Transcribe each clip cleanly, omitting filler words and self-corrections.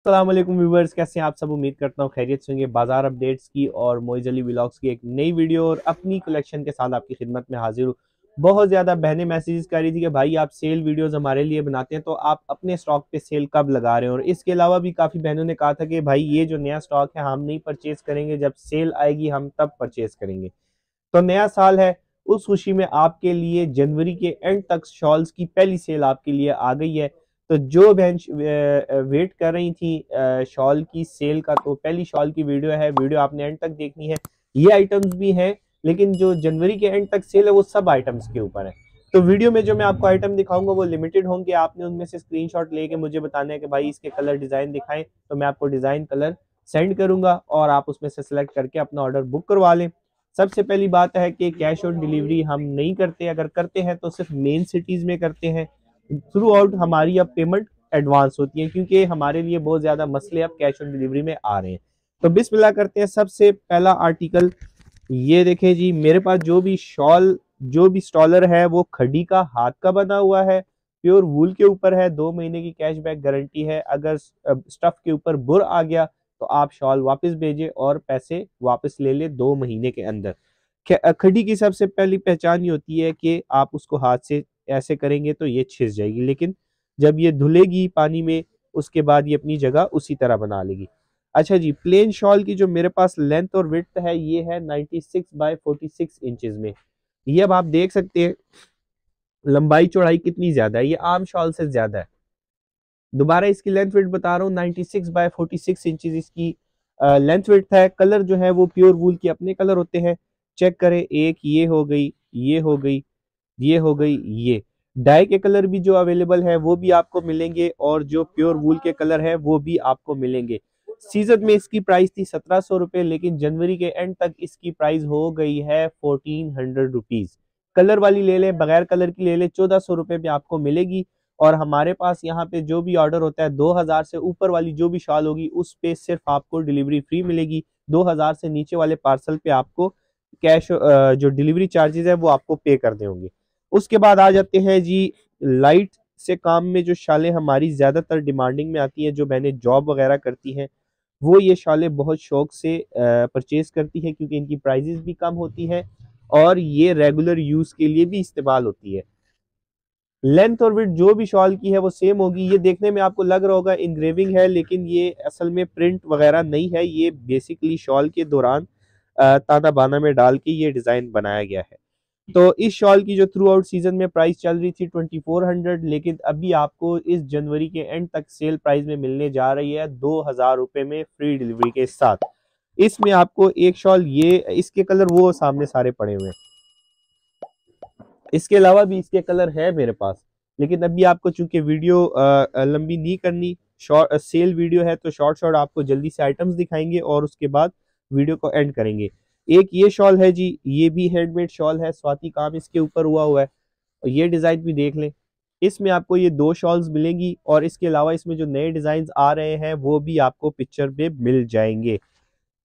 अस्सलाम वालेकुम व्यूवर्स, कैसे हैं आप सब। उम्मीद करता हूँ खैरियत से होंगे। बाजार अपडेट्स की और मोइज़ अली व्लॉग्स की एक नई वीडियो और अपनी कलेक्शन के साथ आपकी खिदमत में हाजिर हूँ। बहुत ज़्यादा बहनें मैसेजेस कर रही थी कि भाई आप सेल वीडियोस हमारे लिए बनाते हैं, तो आप अपने स्टॉक पे सेल कब लगा रहे हैं। और इसके अलावा भी काफ़ी बहनों ने कहा था कि भाई ये जो नया स्टॉक है हम नहीं परचेज करेंगे, जब सेल आएगी हम तब परचेज करेंगे। तो नया साल है, उस खुशी में आपके लिए जनवरी के एंड तक शॉल्स की पहली सेल आपके लिए आ गई है। तो जो बहन वेट कर रही थी शॉल की सेल का, तो पहली शॉल की वीडियो है, वीडियो आपने एंड तक देखनी है। ये आइटम्स भी हैं, लेकिन जो जनवरी के एंड तक सेल है वो सब आइटम्स के ऊपर है। तो वीडियो में जो मैं आपको आइटम दिखाऊंगा वो लिमिटेड होंगे। आपने उनमें से स्क्रीनशॉट लेके मुझे बताना है कि भाई इसके कलर डिजाइन दिखाएं, तो मैं आपको डिजाइन कलर सेंड करूंगा और आप उसमें से सिलेक्ट करके अपना ऑर्डर बुक करवा लें। सबसे पहली बात है कि कैश ऑन डिलीवरी हम नहीं करते, अगर करते हैं तो सिर्फ मेन सिटीज में करते हैं। थ्रू आउट हमारी अब पेमेंट एडवांस होती है, क्योंकि हमारे लिए बहुत ज्यादा मसले अब कैश ऑन डिलीवरी में आ रहे हैं। तो बिस्मिल्लाह करते हैं। सबसे पहला आर्टिकल ये देखें जी, मेरे पास जो भी स्टॉलर है वो खड़ी का हाथ का बना हुआ है, प्योर वूल के ऊपर है, 2 महीने की कैशबैक गारंटी है। अगर स्टफ के ऊपर बुर आ गया तो आप शॉल वापस भेजें और पैसे वापस ले ले 2 महीने के अंदर। खड़ी की सबसे पहली पहचान ये होती है कि आप उसको हाथ से ऐसे करेंगे तो ये छिस जाएगी, लेकिन जब ये धुलेगी पानी में उसके बाद ये अपनी जगह उसी तरह बना लेगी। अच्छा जी, प्लेन शॉल की जो मेरे पास लेंथ और विड्थ है ये है 96 बाय 46 इंचेस में। ये अब आप देख सकते हैं लंबाई चौड़ाई कितनी ज्यादा है, ये आम शॉल से ज्यादा है। दोबारा इसकी लेंथ विड्थ बता रहा हूँ, 96 बाय 46 इंचेस इसकी लेंथ विड्थ है। कलर जो है वो प्योर वूल के अपने कलर होते हैं। चेक करें, एक ये हो गई, ये हो गई, ये हो गई, ये डाई के कलर भी जो अवेलेबल है वो भी आपको मिलेंगे, और जो प्योर वूल के कलर है वो भी आपको मिलेंगे। सीजन में इसकी प्राइस थी 1700 रुपए, लेकिन जनवरी के एंड तक इसकी प्राइस हो गई है 1400 रुपीज। कलर वाली ले लें, बगैर कलर की ले लें, 1400 रुपए में आपको मिलेगी। और हमारे पास यहाँ पे जो भी ऑर्डर होता है 2000 से ऊपर वाली जो भी शॉल होगी उस पे सिर्फ आपको डिलीवरी फ्री मिलेगी। 2000 से नीचे वाले पार्सल पे आपको कैश जो डिलीवरी चार्जेस है वो आपको पे करने होंगे। उसके बाद आ जाते हैं जी लाइट से काम में जो शालें हमारी ज्यादातर डिमांडिंग में आती हैं, जो बहनें जॉब वगैरह करती हैं वो ये शालें बहुत शौक से परचेज करती हैं, क्योंकि इनकी प्राइजेस भी कम होती हैं और ये रेगुलर यूज के लिए भी इस्तेमाल होती है। लेंथ और विड्थ जो भी शॉल की है वो सेम होगी। ये देखने में आपको लग रहा होगा इंग्रेविंग है, लेकिन ये असल में प्रिंट वगैरह नहीं है, ये बेसिकली शॉल के दौरान ताना बाना में डाल के ये डिजाइन बनाया गया है। तो इस शॉल की जो थ्रू आउट सीजन में प्राइस चल रही थी 2400, लेकिन अभी आपको इस जनवरी के एंड तक सेल प्राइस में मिलने जा रही है 2000 रुपए में फ्री डिलीवरी के साथ। इसमें आपको एक शॉल, ये इसके कलर वो सामने सारे पड़े हुए हैं, इसके अलावा भी इसके कलर है मेरे पास, लेकिन अभी आपको चूंकि वीडियो लंबी नहीं करनी, शॉर्ट सेल वीडियो है, तो शॉर्ट शॉर्ट आपको जल्दी से आइटम्स दिखाएंगे और उसके बाद वीडियो को एंड करेंगे। एक ये शॉल है जी, ये भी हैंडमेड शॉल है, स्वाति काम इसके ऊपर हुआ हुआ है, और ये डिजाइन भी देख लें। इसमें आपको ये दो शॉल्स मिलेंगी, और इसके अलावा इसमें जो नए डिजाइन आ रहे हैं वो भी आपको पिक्चर में मिल जाएंगे।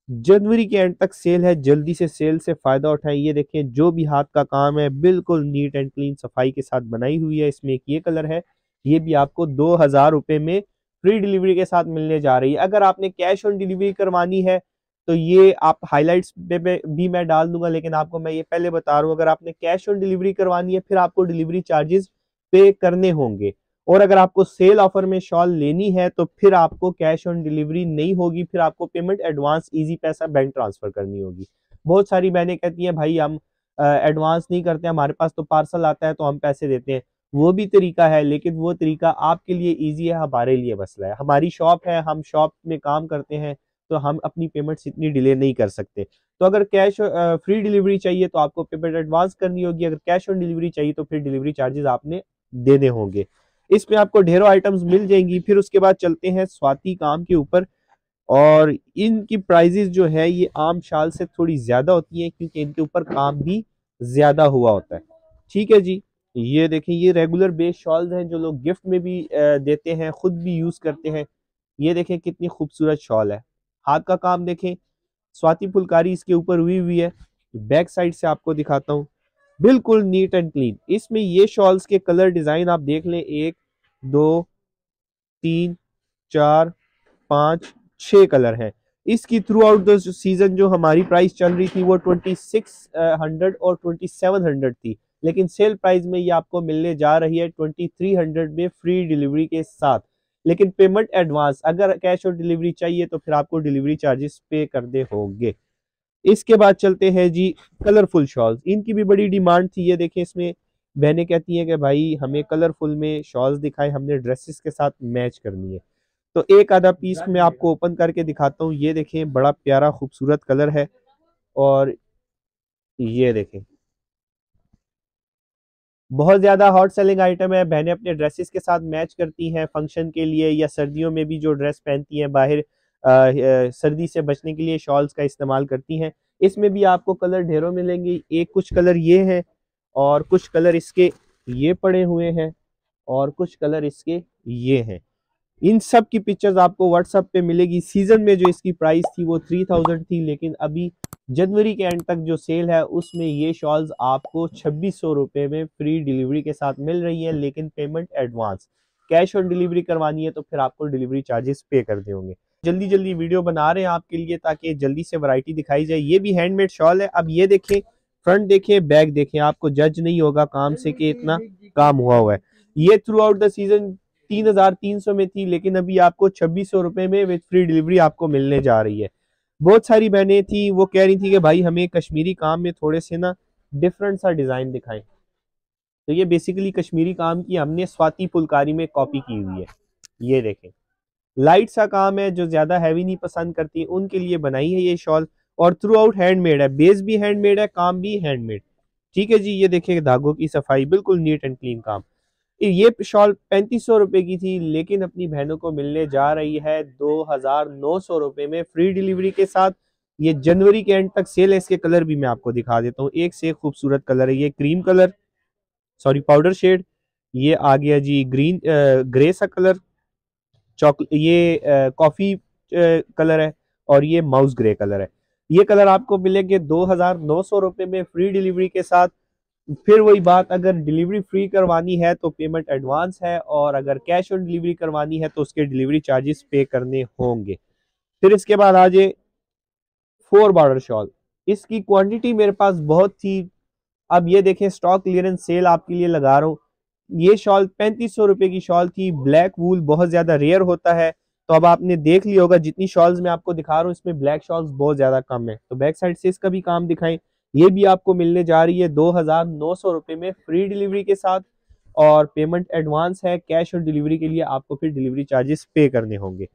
जनवरी के एंड तक सेल है, जल्दी से सेल से फायदा उठाएं। ये देखें जो भी हाथ का काम है बिल्कुल नीट एंड क्लीन सफाई के साथ बनाई हुई है। इसमें एक ये कलर है, ये भी आपको 2000 रुपए में फ्री डिलीवरी के साथ मिलने जा रही है। अगर आपने कैश ऑन डिलीवरी करवानी है तो ये आप हाईलाइट्स पे भी मैं डाल दूंगा, लेकिन आपको मैं ये पहले बता रहा हूँ, अगर आपने कैश ऑन डिलीवरी करवानी है फिर आपको डिलीवरी चार्जेस पे करने होंगे। और अगर आपको सेल ऑफर में शॉल लेनी है तो फिर आपको कैश ऑन डिलीवरी नहीं होगी, फिर आपको पेमेंट एडवांस इजी पैसा बैंक ट्रांसफर करनी होगी। बहुत सारी बहनें कहती हैं भाई हम एडवांस नहीं करते, हमारे पास तो पार्सल आता है तो हम पैसे देते हैं। वो भी तरीका है, लेकिन वो तरीका आपके लिए इजी है, हमारे लिए मसला है। हमारी शॉप है, हम शॉप में काम करते हैं, तो हम अपनी पेमेंट्स इतनी डिले नहीं कर सकते। तो अगर कैश फ्री डिलीवरी चाहिए तो आपको पेमेंट एडवांस करनी होगी, अगर कैश ऑन डिलीवरी चाहिए तो फिर डिलीवरी चार्जेस आपने देने होंगे। इसमें आपको ढेरों आइटम्स मिल जाएंगी। फिर उसके बाद चलते हैं स्वाति काम के ऊपर, और इनकी प्राइजेस जो है ये आम शाल से थोड़ी ज्यादा होती हैं, क्योंकि इनके ऊपर काम भी ज्यादा हुआ होता है। ठीक है जी, ये देखें, ये रेगुलर बेस शॉल्स हैं जो लोग गिफ्ट में भी देते हैं, खुद भी यूज करते हैं। ये देखें कितनी खूबसूरत शॉल है, हाथ का काम देखें, स्वाति फुलकारी इसके ऊपर हुई हुई है। बैक साइड से आपको दिखाता हूँ, बिल्कुल नीट एंड क्लीन। इसमें ये शॉल्स के कलर डिजाइन आप देख लें, 1 2 3 4 5 6 कलर हैं। इसकी थ्रू आउट द सीजन जो हमारी प्राइस चल रही थी वो 2600 और 2700 थी, लेकिन सेल प्राइस में ये आपको मिलने जा रही है 2300 में फ्री डिलीवरी के साथ। लेकिन पेमेंट एडवांस, अगर कैश ऑन डिलीवरी चाहिए तो फिर आपको डिलीवरी चार्जेस पे करने होंगे। इसके बाद चलते हैं जी कलरफुल शॉल्स। इनकी भी बड़ी डिमांड थी। ये देखें, इसमें बहनें कहती हैं कि भाई हमें कलरफुल में शॉल्स दिखाएं, हमने ड्रेसेस के साथ मैच करनी है। तो एक आधा पीस मैं आपको ओपन करके दिखाता हूँ। ये देखें, बड़ा प्यारा खूबसूरत कलर है। और ये देखें, बहुत ज्यादा हॉट सेलिंग आइटम है। बहनें अपने ड्रेसेस के साथ मैच करती हैं फंक्शन के लिए, या सर्दियों में भी जो ड्रेस पहनती हैं बाहर सर्दी से बचने के लिए शॉल्स का इस्तेमाल करती हैं। इसमें भी आपको कलर ढेरों मिलेंगे। एक कुछ कलर ये हैं, और कुछ कलर इसके ये पड़े हुए हैं, और कुछ कलर इसके ये हैं। इन सब की पिक्चर्स आपको व्हाट्सएप पे मिलेगी। सीजन में जो इसकी प्राइस थी वो 3000 थी, लेकिन अभी जनवरी के एंड तक जो सेल है उसमें ये शॉल्स आपको 2600 रुपये में फ्री डिलीवरी के साथ मिल रही है, लेकिन payment advance. Cash on delivery करवानी है तो फिर आपको डिलीवरी चार्जेस पे करने होंगे। जल्दी जल्दी वीडियो बना रहे हैं आपके लिए ताकि जल्दी से वैरायटी दिखाई जाए। ये भी हैंडमेड शॉल है। अब ये देखें, फ्रंट देखें, बैक देखें, आपको जज नहीं होगा काम से कि इतना काम हुआ है। ये थ्रू आउट द सीजन 3300 में थी, लेकिन अभी आपको 2600 रुपए में विद फ्री डिलीवरी आपको मिलने जा रही है। बहुत सारी बहनें थी, वो कह रही थी कि भाई हमें कश्मीरी काम में थोड़े से ना डिफरेंट सा डिजाइन दिखाएं। तो ये बेसिकली कश्मीरी काम की हमने स्वाति फुलकारी में कॉपी की हुई है। ये देखें, लाइट सा काम है, जो ज्यादा हैवी नहीं पसंद करती उनके लिए बनाई है ये शॉल। और थ्रू आउट हैंडमेड है, बेस भी हैंडमेड है, काम भी हैंडमेड। ठीक है जी। ये देखें, धागों की सफाई बिल्कुल नीट एंड क्लीन काम। ये शॉल 3500 रुपए की थी, लेकिन अपनी बहनों को मिलने जा रही है 2900 रुपए में फ्री डिलीवरी के साथ। ये जनवरी के एंड तक सेल है। इसके कलर भी मैं आपको दिखा देता हूँ। एक से खूबसूरत कलर है। ये cream colour, sorry powder shade. ये आ गया जी ग्रीन ग्रे सा कलर, चॉकलेट, ये कॉफी कलर है, और ये माउस ग्रे कलर है। ये कलर आपको मिलेंगे 2900 रुपए में फ्री डिलीवरी के साथ। फिर वही बात, अगर डिलीवरी फ्री करवानी है तो पेमेंट एडवांस है, और अगर कैश ऑन डिलीवरी करवानी है तो उसके डिलीवरी चार्जेस पे करने होंगे। फिर इसके बाद आ जाए 4 बॉर्डर शॉल। इसकी क्वांटिटी मेरे पास बहुत थी। अब ये देखें, स्टॉक क्लियरेंस सेल आपके लिए लगा रहा हूँ। ये शॉल 3500 रुपए की शॉल थी। ब्लैक वूल बहुत ज्यादा रेयर होता है, तो अब आपने देख लिया होगा जितनी शॉल्स मैं आपको दिखा रहा हूँ इसमें ब्लैक शॉल्स बहुत ज्यादा कम है। तो बैक साइड से इसका भी काम दिखाएं। ये भी आपको मिलने जा रही है 2900 रुपए में फ्री डिलीवरी के साथ, और पेमेंट एडवांस है। कैश ऑन डिलीवरी के लिए आपको फिर डिलीवरी चार्जेस पे करने होंगे।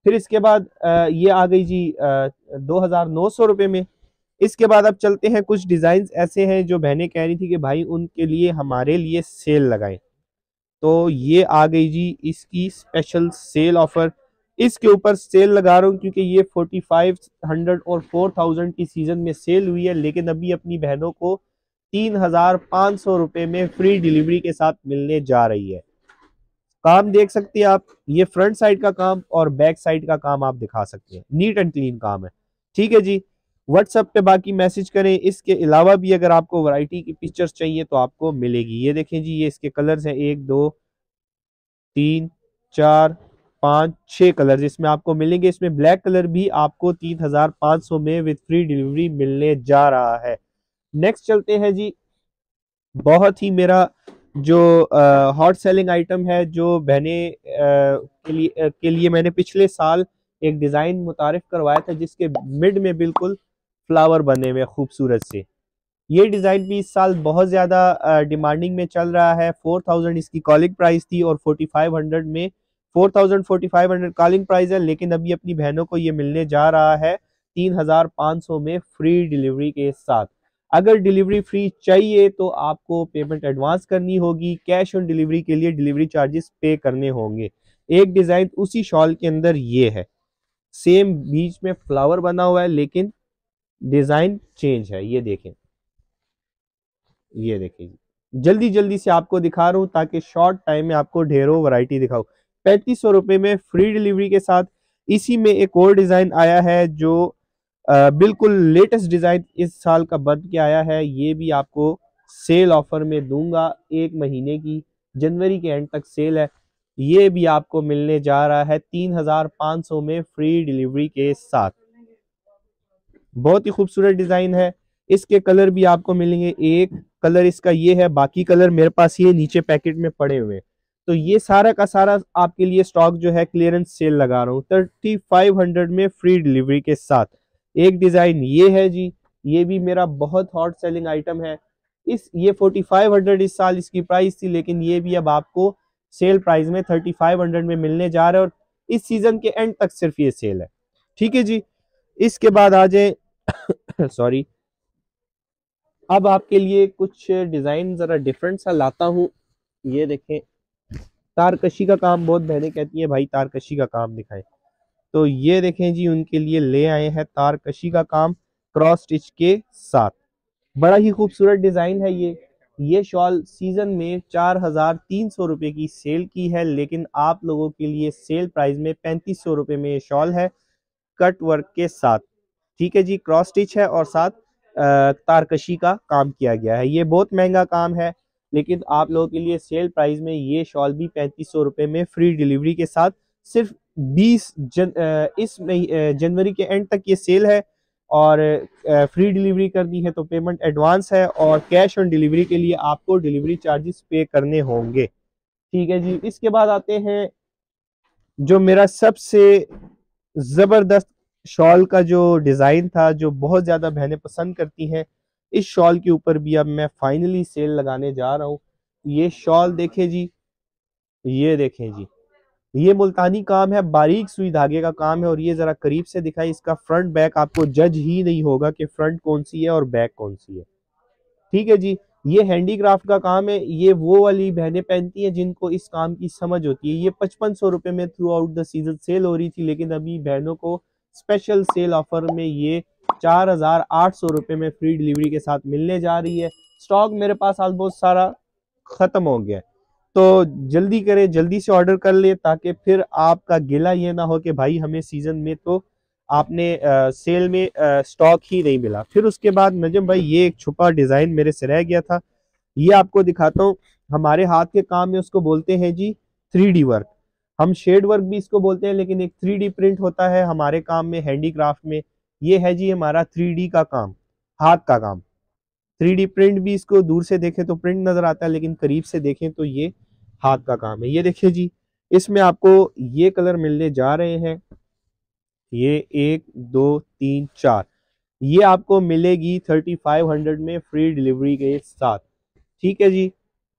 फिर इसके बाद ये आ गई जी 2900 रुपए में। इसके बाद अब चलते हैं, कुछ डिजाइन ऐसे हैं जो बहनें कह रही थी कि भाई उनके लिए हमारे लिए सेल लगाएं। तो ये आ गई जी इसकी स्पेशल सेल ऑफर। इसके ऊपर सेल लगा रहा हूँ क्योंकि ये 4500 और 4000 की सीजन में सेल हुई है, लेकिन अभी अपनी बहनों को 3500 रुपए में फ्री डिलीवरी के साथ मिलने जा रही है। काम देख सकते हैं आप, ये फ्रंट साइड का काम और बैक साइड का काम आप दिखा सकते हैं। नीट एंड क्लीन काम है। ठीक है जी। व्हाट्सएप पे बाकी मैसेज करें। इसके अलावा भी अगर आपको वैरायटी की पिक्चर्स चाहिए तो आपको मिलेगी। ये देखें जी, ये इसके कलर्स हैं 1 2 3 4 5 6 कलर इसमें आपको मिलेंगे। इसमें ब्लैक कलर भी आपको 3500 में विद फ्री डिलीवरी मिलने जा रहा है। नेक्स्ट चलते हैं जी, बहुत ही मेरा जो हॉट सेलिंग आइटम है, जो बहने के लिए मैंने पिछले साल एक डिजाइन मुतारिफ करवाया था जिसके मिड में बिल्कुल फ्लावर बने हुए खूबसूरत से। ये डिजाइन भी इस साल बहुत ज्यादा डिमांडिंग में चल रहा है। 4000 इसकी कॉलिंग प्राइस थी, और 4500 में 4500 कॉलिंग प्राइस है, लेकिन अभी अपनी बहनों को ये मिलने जा रहा है 3500 में फ्री डिलीवरी के साथ। अगर डिलीवरी फ्री चाहिए तो आपको पेमेंट एडवांस करनी होगी। कैश ऑन डिलीवरी के लिए डिलीवरी चार्जेस पे करने होंगे। एक डिजाइन उसी शॉल के अंदर ये है, सेम बीच में फ्लावर बना हुआ है, लेकिन डिजाइन चेंज है। ये देखें, ये देखिए, जल्दी जल्दी से आपको दिखा रहा हूं ताकि शॉर्ट टाइम में आपको ढेरों वैरायटी दिखाऊं। 3500 रुपए में फ्री डिलीवरी के साथ। इसी में एक और डिजाइन आया है जो बिल्कुल लेटेस्ट डिजाइन इस साल का बन के आया है। ये भी आपको सेल ऑफर में दूंगा, 1 महीने की, जनवरी के एंड तक सेल है। ये भी आपको मिलने जा रहा है 3500 में फ्री डिलीवरी के साथ। बहुत ही खूबसूरत डिजाइन है। इसके कलर भी आपको मिलेंगे, एक कलर इसका ये है, बाकी कलर मेरे पास ये नीचे पैकेट में पड़े हुए हैं। तो ये सारा का सारा आपके लिए स्टॉक जो है क्लियरेंस सेल लगा रहा हूँ 3500 में फ्री डिलीवरी के साथ। एक डिजाइन ये है जी, ये भी मेरा बहुत हॉट सेलिंग आइटम है। ये 4500 इस साल इसकी प्राइस थी, लेकिन ये भी अब आपको सेल प्राइस में 3500 में मिलने जा रहा है, और इस सीजन के एंड तक सिर्फ ये सेल है। ठीक है जी। इसके बाद आ जाए सॉरी, अब आपके लिए कुछ डिजाइन जरा डिफरेंट सा लाता हूँ। ये देखें, तारकशी का काम, बहुत बहनें कहती है भाई तारकशी का काम दिखाएं, तो ये देखें जी, उनके लिए ले आए हैं तारकशी का काम क्रॉस स्टिच के साथ। बड़ा ही खूबसूरत डिजाइन है ये शॉल सीजन में 4300 रुपए की सेल की है, लेकिन आप लोगों के लिए सेल प्राइस में 3500 रुपए में ये शॉल है, कट वर्क के साथ। ठीक है जी, क्रॉस स्टिच है और साथ तारकशी का काम किया गया है। ये बहुत महंगा काम है, लेकिन आप लोगों के लिए सेल प्राइस में ये शॉल भी 3500 रुपए में फ्री डिलीवरी के साथ। सिर्फ इस जनवरी के एंड तक ये सेल है, और फ्री डिलीवरी कर दी है तो पेमेंट एडवांस है, और कैश ऑन डिलीवरी के लिए आपको डिलीवरी चार्जेस पे करने होंगे। ठीक है जी। इसके बाद आते हैं जो मेरा सबसे जबरदस्त शॉल का जो डिजाइन था, जो बहुत ज्यादा बहनें पसंद करती हैं। इस शॉल के ऊपर भी अब मैं फाइनली सेल लगाने जा रहा हूँ। ये शॉल देखें जी, ये देखें जी, ये मुल्तानी काम है, बारीक सुई धागे का काम है, और ये जरा करीब से दिखाई, इसका फ्रंट बैक आपको जज ही नहीं होगा कि फ्रंट कौन सी है और बैक कौन सी है। ठीक है जी। ये हैंडीक्राफ्ट का काम है, ये वो वाली बहनें पहनती हैं जिनको इस काम की समझ होती है। ये 5500 रुपए में through out the season cell हो रही थी, लेकिन अभी बहनों को स्पेशल सेल ऑफर में ये 4800 रुपए में फ्री डिलीवरी के साथ मिलने जा रही है। स्टॉक मेरे पास ऑलमोस्ट सारा खत्म हो गया है, तो जल्दी करें, जल्दी से ऑर्डर कर ले, ताकि फिर आपका गिला ये ना हो कि भाई हमें सीजन में तो आपने सेल में स्टॉक ही नहीं मिला। फिर उसके बाद नजम भाई, ये एक छुपा डिजाइन मेरे से रह गया था, ये आपको दिखाता हूँ। हमारे हाथ के काम में उसको बोलते हैं जी 3D वर्क, हम शेड वर्क भी इसको बोलते हैं, लेकिन एक 3D प्रिंट होता है हमारे काम में, हैंडीक्राफ्ट में। ये है जी हमारा 3D का काम, हाथ का काम। 3D प्रिंट भी, इसको दूर से देखें तो प्रिंट नजर आता है, लेकिन करीब से देखें तो ये हाथ का काम है। ये देखिए जी, इसमें आपको ये कलर मिलने जा रहे हैं, ये 1 2 3 4, ये आपको मिलेगी 3500 में फ्री डिलीवरी के साथ। ठीक है जी।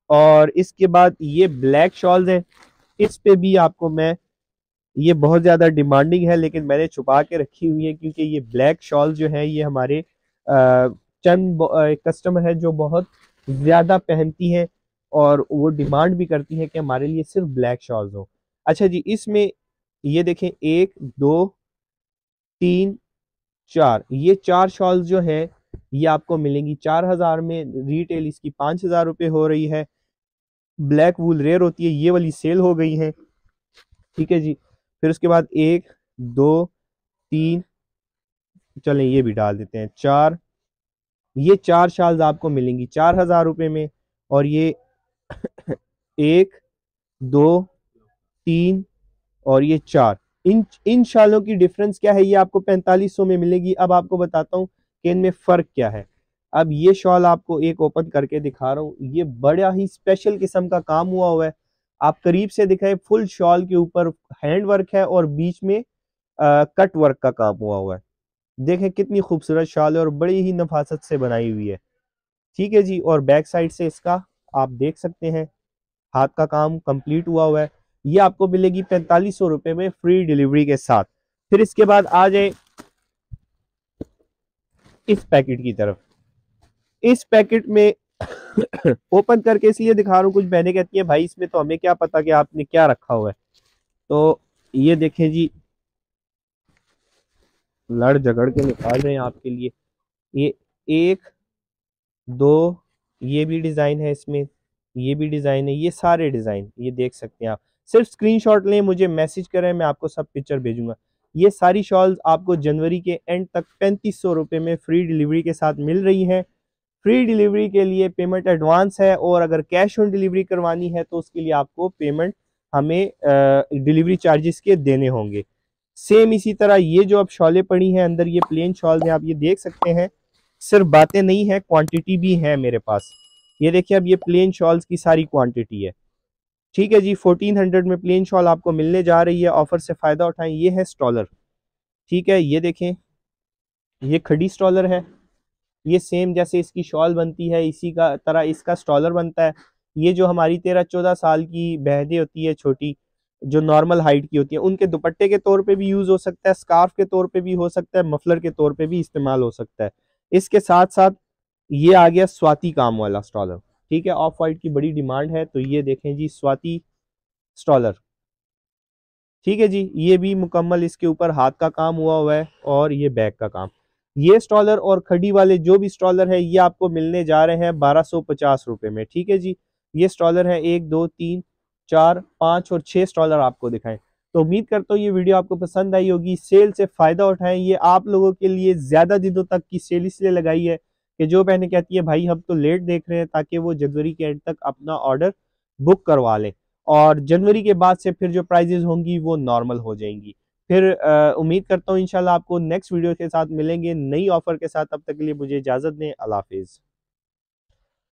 और इसके बाद ये ब्लैक शॉल्स है, इस पे भी आपको मैं, ये बहुत ज़्यादा डिमांडिंग है, लेकिन मैंने छुपा के रखी हुई है, क्योंकि ये ब्लैक शॉल जो है ये हमारे चंद कस्टमर है जो बहुत ज़्यादा पहनती हैं, और वो डिमांड भी करती है कि हमारे लिए सिर्फ ब्लैक शॉल्स हो। अच्छा जी, इसमें ये देखें, 1 2 3 4, ये 4 शॉल्स जो है ये आपको मिलेंगी 4000 में। रिटेल इसकी 5000 रुपये हो रही है। ब्लैक वूल रेयर होती है, ये वाली सेल हो गई है। ठीक है जी। फिर उसके बाद 1 2 3, चलें ये भी डाल देते हैं 4, ये 4 शॉल्स आपको मिलेंगी 4000 रुपये में। और ये 1 2 3 और ये 4, इन शालों की डिफरेंस क्या है, ये आपको 4500 में मिलेगी। अब आपको बताता हूँ कि इनमें फ़र्क क्या है। अब ये शॉल आपको एक ओपन करके दिखा रहा हूँ, ये बड़ा ही स्पेशल किस्म का काम हुआ है। आप करीब से दिखाए, फुल शॉल के ऊपर हैंड वर्क है, और बीच में कट वर्क का काम हुआ है। देखें कितनी खूबसूरत शॉल है, और बड़ी ही नफासत से बनाई हुई है। ठीक है जी। और बैक साइड से इसका आप देख सकते हैं, हाथ का काम कंप्लीट हुआ है। ये आपको मिलेगी 4500 रुपए में फ्री डिलीवरी के साथ। फिर इसके बाद आ जाए इस पैकेट की तरफ। इस पैकेट में ओपन करके इसलिए दिखा रहा हूँ, कुछ बहनें कहती है भाई इसमें तो हमें क्या पता कि आपने क्या रखा हुआ है। तो ये देखें जी, लड़ झगड़ के निकाल रहे हैं आपके लिए। ये 1 2, ये भी डिजाइन है इसमें, ये भी डिजाइन है, ये सारे डिजाइन ये देख सकते हैं आप। सिर्फ स्क्रीनशॉट लें, मुझे मैसेज करें, मैं आपको सब पिक्चर भेजूंगा। ये सारी शॉल्स आपको जनवरी के एंड तक 3500 रुपये में फ्री डिलीवरी के साथ मिल रही है। फ्री डिलीवरी के लिए पेमेंट एडवांस है, और अगर कैश ऑन डिलीवरी करवानी है तो उसके लिए आपको पेमेंट हमें डिलीवरी चार्जेस के देने होंगे। सेम इसी तरह ये जो अब शॉलें पड़ी हैं अंदर, ये प्लेन शॉल हैं, आप ये देख सकते हैं, सिर्फ बातें नहीं है, क्वांटिटी भी है मेरे पास। ये देखिए अब ये प्लेन शॉल्स की सारी क्वांटिटी है। ठीक है जी, 1400 में प्लेन शॉल आपको मिलने जा रही है, ऑफर से फायदा उठाएं। ये है स्टॉलर, ठीक है, ये देखें, ये खड़ी स्टॉलर है, ये सेम जैसे इसकी शॉल बनती है इसी का तरह इसका स्टॉलर बनता है। ये जो हमारी 13-14 साल की बहनें होती है छोटी, जो नॉर्मल हाइट की होती है, उनके दुपट्टे के तौर पे भी यूज हो सकता है, स्कार्फ के तौर पे भी हो सकता है, मफलर के तौर पे भी इस्तेमाल हो सकता है। इसके साथ साथ ये आ गया स्वाति काम वाला स्टॉलर, ठीक है, ऑफ वाइट की बड़ी डिमांड है, तो ये देखें जी स्वाति स्टॉलर, ठीक है जी, ये भी मुकम्मल इसके ऊपर हाथ का काम हुआ है और ये बैक का काम। ये स्टॉलर और खड़ी वाले जो भी स्टॉलर है ये आपको मिलने जा रहे हैं 1250 रुपए में, ठीक है जी। ये स्टॉलर है 1 2 3 4 5 और 6 स्टॉलर आपको दिखाएं। तो उम्मीद करता हूँ ये वीडियो आपको पसंद आई होगी। सेल से फायदा उठाएं, ये आप लोगों के लिए ज्यादा दिनों तक की सेल इसलिए लगाई है कि जो बहनें कहती है भाई हम तो लेट देख रहे हैं, ताकि वो जनवरी के एंड तक अपना ऑर्डर बुक करवा लें और जनवरी के बाद से फिर जो प्राइजेस होंगी वो नॉर्मल हो जाएंगी। फिर उम्मीद करता हूँ इंशाल्लाह आपको नेक्स्ट वीडियो के साथ मिलेंगे नई ऑफर के साथ। तब तक के लिए मुझे इजाजत दें, अल्लाह हाफिज।